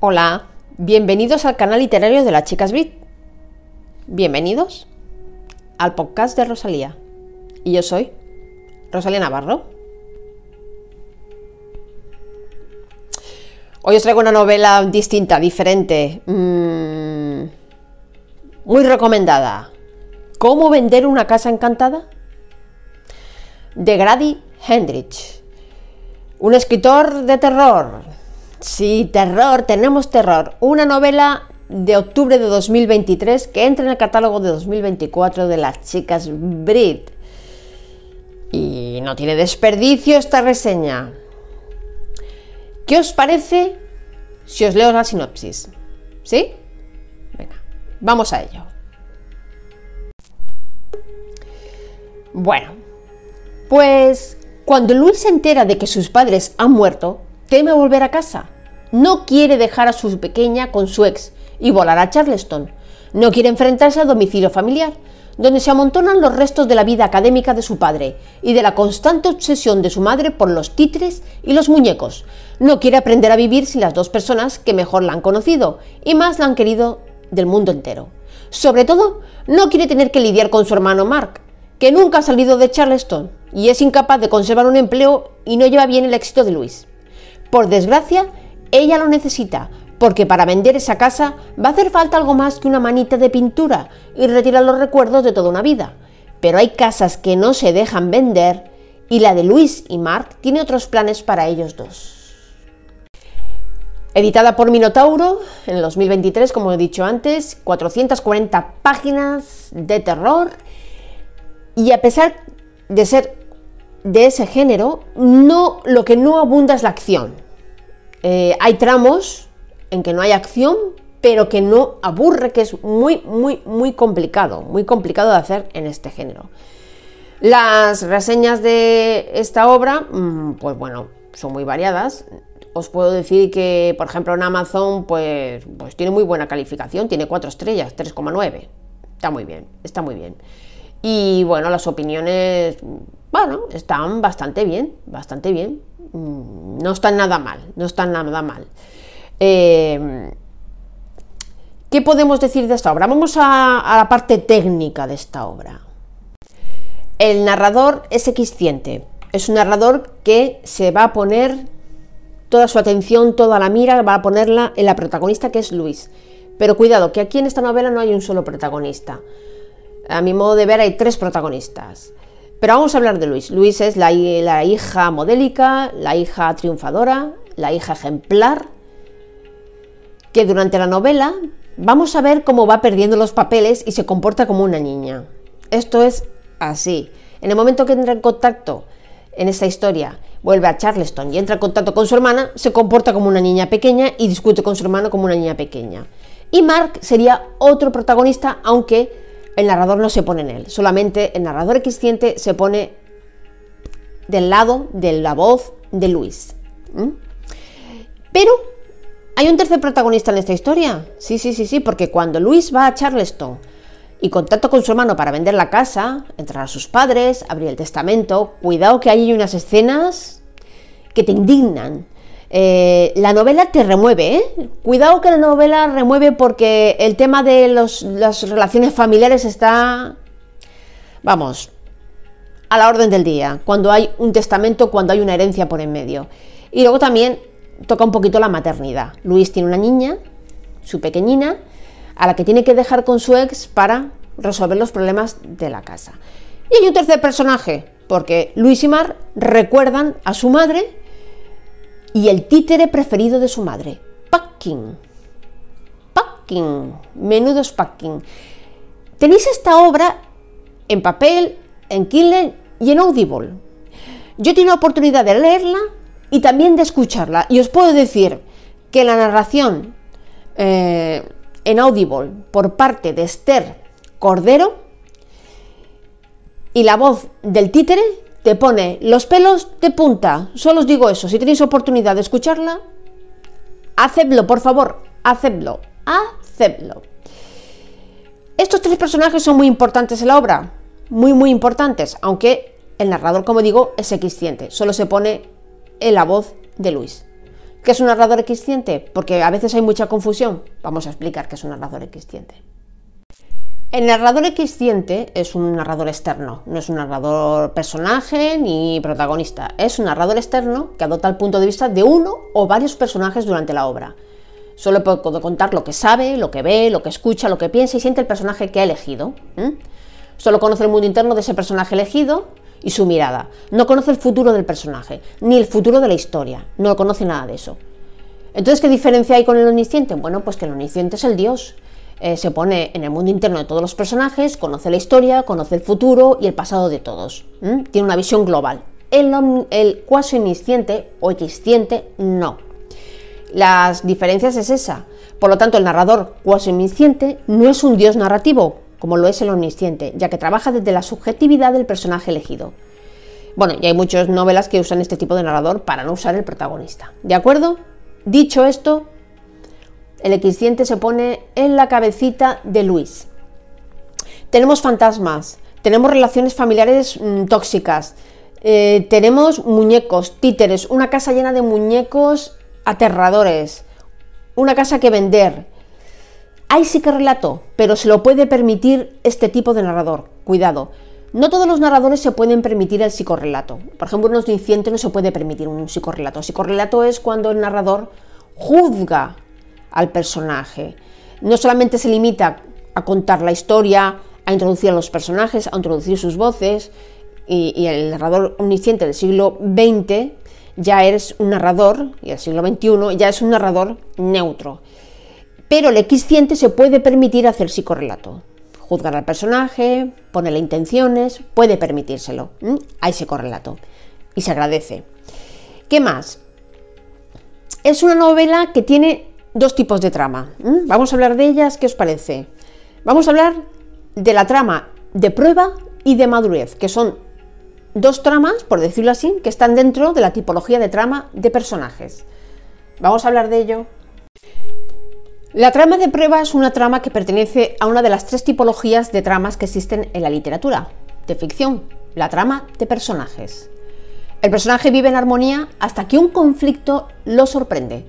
Hola, bienvenidos al canal literario de las chicas Brit. Bienvenidos al podcast de Rosalía. Y yo soy Rosalía Navarro. Hoy os traigo una novela distinta, diferente, muy recomendada. ¿Cómo vender una casa encantada? De Grady Hendrix, un escritor de terror. Sí, terror, tenemos terror. Una novela de octubre de 2023 que entra en el catálogo de 2024 de las chicas Brit. Y no tiene desperdicio esta reseña. ¿Qué os parece si os leo la sinopsis? ¿Sí? Venga, vamos a ello. Bueno, pues cuando Luis se entera de que sus padres han muerto, teme volver a casa. No quiere dejar a su pequeña con su ex y volar a Charleston. No quiere enfrentarse al domicilio familiar, donde se amontonan los restos de la vida académica de su padre y de la constante obsesión de su madre por los títeres y los muñecos. No quiere aprender a vivir sin las dos personas que mejor la han conocido y más la han querido del mundo entero. Sobre todo, no quiere tener que lidiar con su hermano Mark, que nunca ha salido de Charleston y es incapaz de conservar un empleo y no lleva bien el éxito de Luis. Por desgracia, ella lo necesita, porque para vender esa casa va a hacer falta algo más que una manita de pintura y retirar los recuerdos de toda una vida. Pero hay casas que no se dejan vender y la de Luis y Mark tiene otros planes para ellos dos. Editada por Minotauro en el 2023, como he dicho antes, 440 páginas de terror y a pesar de ser de ese género, lo que no abunda es la acción. Hay tramos en que no hay acción, pero que no aburre, que es muy complicado de hacer en este género. Las reseñas de esta obra, pues bueno, son muy variadas. Os puedo decir que, por ejemplo, en Amazon, pues tiene muy buena calificación, tiene 4 estrellas, 3,9. Está muy bien. Y bueno, las opiniones, bueno, están bastante bien. No están nada mal. ¿Qué podemos decir de esta obra? Vamos a la parte técnica de esta obra. El narrador es equisciente. Es un narrador que se va a poner toda su atención, toda la mira, va a ponerla en la protagonista, que es Luis. Pero cuidado, que aquí en esta novela no hay un solo protagonista. A mi modo de ver hay 3 protagonistas. Pero vamos a hablar de Luis. Luis es la hija modélica, la hija triunfadora, la hija ejemplar, que durante la novela vamos a ver cómo va perdiendo los papeles y se comporta como una niña. Esto es así. En el momento que entra en contacto en esta historia, vuelve a Charleston y entra en contacto con su hermana, se comporta como una niña pequeña y discute con su hermano como una niña pequeña. Y Mark sería otro protagonista, aunque el narrador no se pone en él, solamente el narrador equisciente se pone del lado de la voz de Luis. Pero hay un tercer protagonista en esta historia. Sí, porque cuando Luis va a Charleston y contacta con su hermano para vender la casa, entrar a sus padres, abrir el testamento, cuidado que hay unas escenas que te indignan. La novela te remueve, Cuidado que la novela remueve porque el tema de las relaciones familiares está, vamos, a la orden del día, cuando hay un testamento, cuando hay una herencia por en medio. Y luego también toca un poquito la maternidad. Luis tiene una niña, su pequeñina, a la que tiene que dejar con su ex para resolver los problemas de la casa. Y hay un tercer personaje, porque Luis y Mar recuerdan a su madre y el títere preferido de su madre, Packing. Menudos Packing. Tenéis esta obra en papel, en Kindle y en Audible. Yo he tenido la oportunidad de leerla y también de escucharla, y os puedo decir que la narración en Audible por parte de Esther Cordero y la voz del títere te pone los pelos de punta. Solo os digo eso, si tenéis oportunidad de escucharla, hacedlo, por favor, hacedlo. Estos 3 personajes son muy importantes en la obra, muy importantes, aunque el narrador, como digo, es equisciente, solo se pone en la voz de Luis. ¿Qué es un narrador equisciente? Porque a veces hay mucha confusión. Vamos a explicar qué es un narrador equisciente. El narrador equisciente es un narrador externo, no es un narrador personaje ni protagonista, es un narrador externo que adopta el punto de vista de uno o varios personajes durante la obra. Solo puede contar lo que sabe, lo que ve, lo que escucha, lo que piensa y siente el personaje que ha elegido. Solo conoce el mundo interno de ese personaje elegido y su mirada. No conoce el futuro del personaje, ni el futuro de la historia, no conoce nada de eso. Entonces, ¿qué diferencia hay con el omnisciente? Bueno, pues que el omnisciente es el Dios. Se pone en el mundo interno de todos los personajes, conoce la historia, conoce el futuro y el pasado de todos. Tiene una visión global. El cuasi omnisciente o equisciente no. Las diferencias es esa. Por lo tanto, el narrador cuasi omnisciente no es un Dios narrativo, como lo es el omnisciente, ya que trabaja desde la subjetividad del personaje elegido. Bueno, y hay muchas novelas que usan este tipo de narrador para no usar el protagonista. ¿De acuerdo? Dicho esto, el equisciente se pone en la cabecita de Luis. Tenemos fantasmas, tenemos relaciones familiares tóxicas, tenemos muñecos, títeres, una casa llena de muñecos aterradores, una casa que vender. Hay psicorrelato, pero se lo puede permitir este tipo de narrador. Cuidado, no todos los narradores se pueden permitir el psicorrelato. Por ejemplo, un omnisciente no se puede permitir un psicorrelato. Psicorrelato es cuando el narrador juzga al personaje. No solamente se limita a contar la historia, a introducir a los personajes, a introducir sus voces, y el narrador omnisciente del siglo XX ya es un narrador, y del siglo XXI ya es un narrador neutro. Pero el equisciente se puede permitir hacer psicorrelato. Juzgar al personaje, ponerle intenciones, puede permitírselo. Hay psicorrelato. Y se agradece. ¿Qué más? Es una novela que tiene dos tipos de trama. Vamos a hablar de ellas, ¿qué os parece? Vamos a hablar de la trama de prueba y de madurez, que son dos tramas, por decirlo así, que están dentro de la tipología de trama de personajes. Vamos a hablar de ello. La trama de prueba es una trama que pertenece a una de las tres tipologías de tramas que existen en la literatura de ficción, la trama de personajes. El personaje vive en armonía hasta que un conflicto lo sorprende.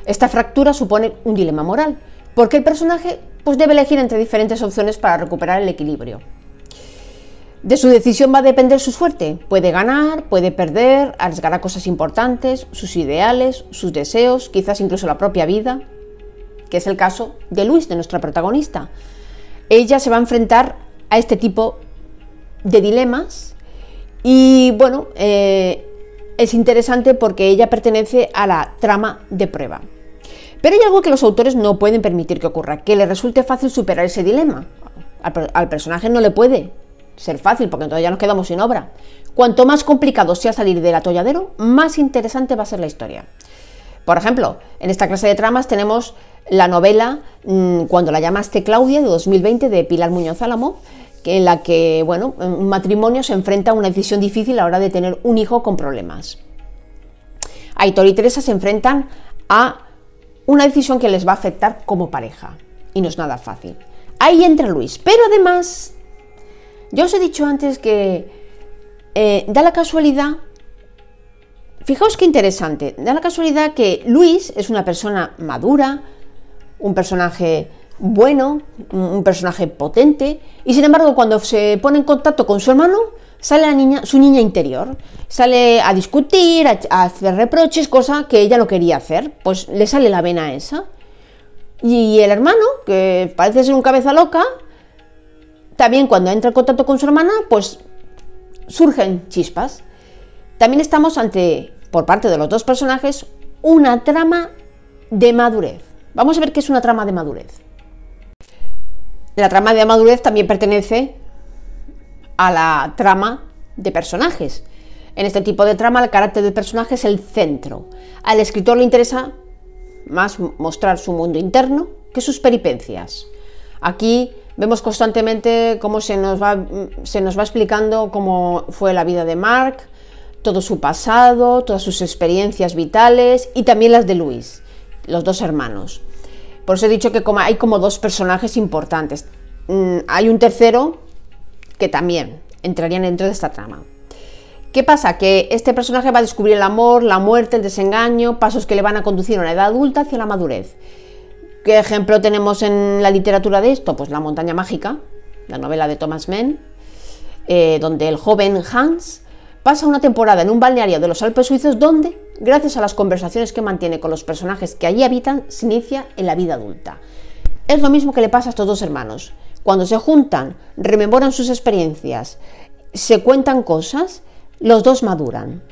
Esta fractura supone un dilema moral, porque el personaje debe elegir entre diferentes opciones para recuperar el equilibrio. De su decisión va a depender su suerte. Puede ganar, puede perder, arriesgará cosas importantes, sus ideales, sus deseos, quizás incluso la propia vida, que es el caso de Luis, de nuestra protagonista. Ella se va a enfrentar a este tipo de dilemas y bueno, es interesante porque ella pertenece a la trama de prueba. Pero hay algo que los autores no pueden permitir que ocurra, que le resulte fácil superar ese dilema. Al personaje no le puede ser fácil, porque entonces ya nos quedamos sin obra. Cuanto más complicado sea salir del atolladero, más interesante va a ser la historia. Por ejemplo, en esta clase de tramas tenemos la novela Cuando la llamaste Claudia, de 2020, de Pilar Muñoz Álamo, en la que un matrimonio se enfrenta a una decisión difícil a la hora de tener un hijo con problemas. Aitor y Teresa se enfrentan a una decisión que les va a afectar como pareja, y no es nada fácil. Ahí entra Luis, pero además, ya os he dicho antes que da la casualidad, fijaos qué interesante, da la casualidad que Luis es una persona madura, un personaje bueno, un personaje potente, y sin embargo cuando se pone en contacto con su hermano, sale su niña interior, sale a discutir, a hacer reproches, cosa que ella no quería hacer, pues le sale la vena esa. Y el hermano, que parece ser un cabeza loca, también cuando entra en contacto con su hermana, pues surgen chispas. También estamos ante, por parte de los dos personajes, una trama de madurez. Vamos a ver qué es una trama de madurez. La trama de madurez también pertenece a la trama de personajes. En este tipo de trama el carácter del personaje es el centro. Al escritor le interesa más mostrar su mundo interno que sus peripecias. Aquí vemos constantemente cómo se nos va explicando cómo fue la vida de Mark, todo su pasado, todas sus experiencias vitales y también las de Luis, los dos hermanos. Por eso he dicho que hay como dos personajes importantes. Hay un tercero que también entrarían dentro de esta trama. ¿Qué pasa? Que este personaje va a descubrir el amor, la muerte, el desengaño, pasos que le van a conducir a una edad adulta hacia la madurez. ¿Qué ejemplo tenemos en la literatura de esto? Pues La montaña mágica, la novela de Thomas Mann, donde el joven Hans pasa una temporada en un balneario de los Alpes suizos donde, gracias a las conversaciones que mantiene con los personajes que allí habitan, se inicia en la vida adulta. Es lo mismo que le pasa a estos dos hermanos. Cuando se juntan, rememoran sus experiencias, se cuentan cosas, los dos maduran.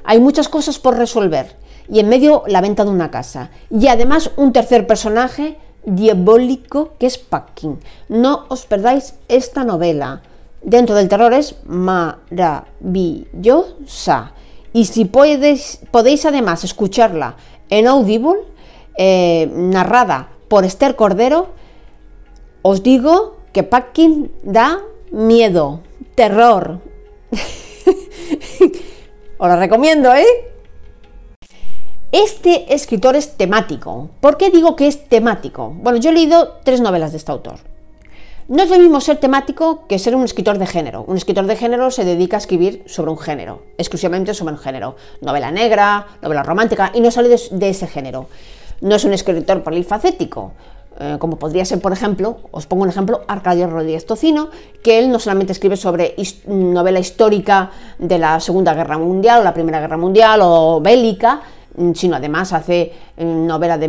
Hay muchas cosas por resolver y en medio la venta de una casa. Y además un tercer personaje diabólico que es Pumpkin. No os perdáis esta novela. Dentro del terror es maravillosa. Y si podéis además escucharla en Audible, narrada por Esther Cordero, os digo que Pumpkin da miedo, terror. Os la recomiendo, ¿eh? Este escritor es temático. ¿Por qué digo que es temático? Bueno, yo he leído 3 novelas de este autor. No es lo mismo ser temático que ser un escritor de género. Un escritor de género se dedica a escribir sobre un género, exclusivamente sobre un género. Novela negra, novela romántica, y no sale de ese género. No es un escritor polifacético, como podría ser, por ejemplo, os pongo un ejemplo, Arcadio Rodríguez Tocino, que él no solamente escribe sobre novela histórica de la Segunda Guerra Mundial o la Primera Guerra Mundial o bélica, sino además hace novela de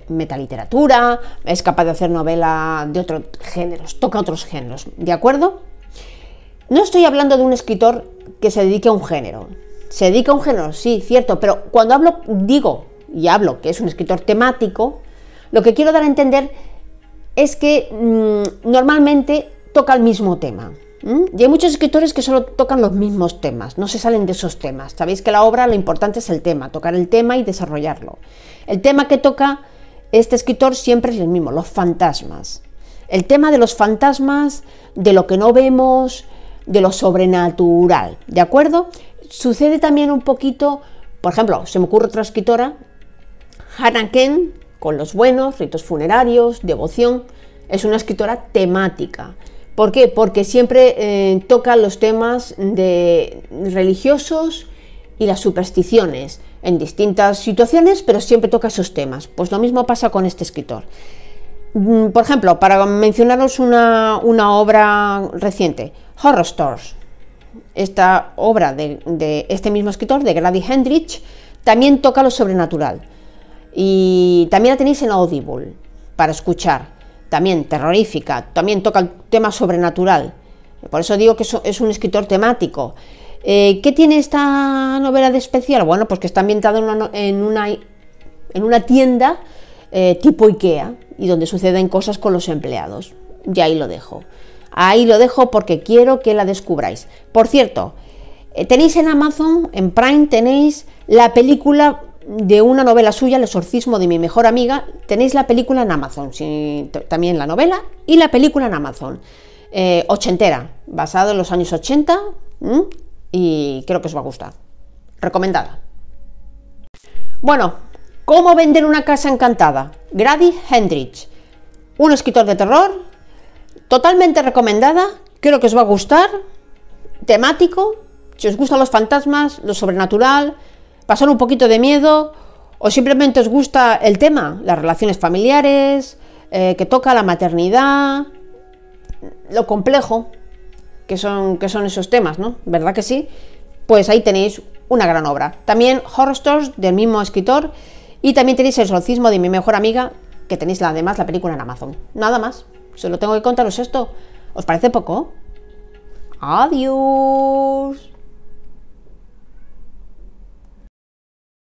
metaliteratura, es capaz de hacer novela de otros géneros, toca otros géneros, ¿de acuerdo? No estoy hablando de un escritor que se dedique a un género. Se dedica a un género, sí, cierto, pero cuando hablo que es un escritor temático, lo que quiero dar a entender es que normalmente toca el mismo tema. Y hay muchos escritores que solo tocan los mismos temas, no se salen de esos temas. Sabéis que la obra lo importante es el tema, tocar el tema y desarrollarlo. El tema que toca este escritor siempre es el mismo, los fantasmas. El tema de los fantasmas, de lo que no vemos, de lo sobrenatural, ¿de acuerdo? Sucede también un poquito, por ejemplo, se me ocurre otra escritora, Hannah Kent, con Los buenos, ritos funerarios, devoción, es una escritora temática. ¿Por qué? Porque siempre toca los temas religiosos y las supersticiones en distintas situaciones, pero siempre toca esos temas. Pues lo mismo pasa con este escritor. Por ejemplo, para mencionaros una obra reciente, Horror Stories. Esta obra de este mismo escritor, de Grady Hendrix, también toca lo sobrenatural. Y también la tenéis en Audible para escuchar, también terrorífica, también toca el tema sobrenatural, por eso digo que es un escritor temático. ¿Qué tiene esta novela de especial? Bueno, pues que está ambientada en una tienda tipo Ikea y donde suceden cosas con los empleados, y ahí lo dejo porque quiero que la descubráis. Por cierto, tenéis en Amazon, en Prime, tenéis la película de una novela suya, El exorcismo de mi mejor amiga. Tenéis la película en Amazon, sí, también la novela y la película en Amazon, ochentera, basado en los años 80, y creo que os va a gustar, recomendada. Bueno, ¿cómo vender una casa encantada? Grady Hendrix, un escritor de terror, totalmente recomendada, creo que os va a gustar, temático, si os gustan los fantasmas, lo sobrenatural, pasar un poquito de miedo, o simplemente os gusta el tema, las relaciones familiares, que toca la maternidad, lo complejo que son esos temas, ¿no? ¿Verdad que sí? Pues ahí tenéis una gran obra. También Horror Stories del mismo escritor, y también tenéis El exorcismo de mi mejor amiga, que tenéis además la película en Amazon. Nada más, solo tengo que contaros esto. ¿Os parece poco? Adiós.